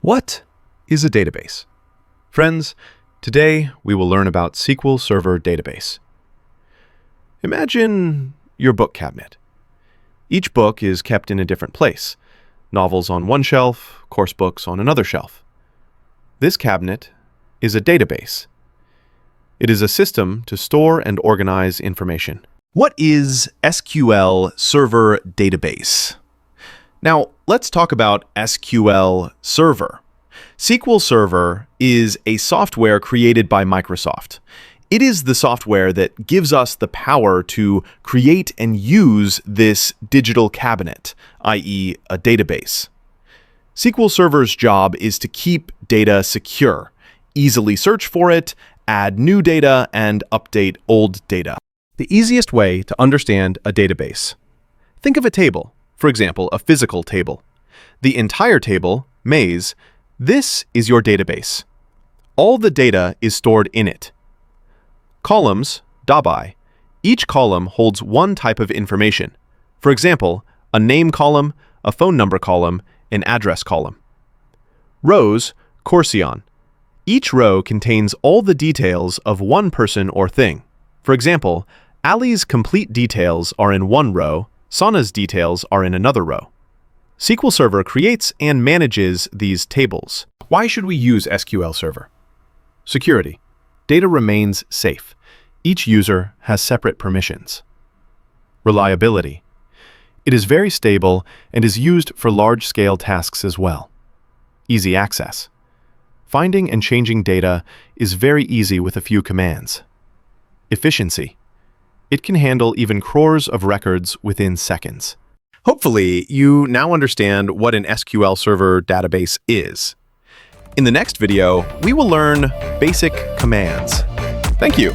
What is a database? Friends, today we will learn about SQL Server Database. Imagine your book cabinet. Each book is kept in a different place. Novels on one shelf, course books on another shelf. This cabinet is a database. It is a system to store and organize information. What is SQL Server Database? Now, let's talk about SQL Server. SQL Server is a software created by Microsoft. It is the software that gives us the power to create and use this digital cabinet, i.e., a database. SQL Server's job is to keep data secure, easily search for it, add new data, and update old data. The easiest way to understand a database. Think of a table, for example, a physical table. The entire table, maze, this is your database. All the data is stored in it. Columns, dabai. Each column holds one type of information. For example, a name column, a phone number column, an address column. Rows, korsion. Each row contains all the details of one person or thing. For example, Ali's complete details are in one row, Sana's details are in another row. SQL Server creates and manages these tables. Why should we use SQL Server? Security. Data remains safe. Each user has separate permissions. Reliability. It is very stable and is used for large-scale tasks as well. Easy access. Finding and changing data is very easy with a few commands. Efficiency. It can handle even crores of records within seconds. Hopefully, you now understand what an SQL Server database is. In the next video, we will learn basic commands. Thank you.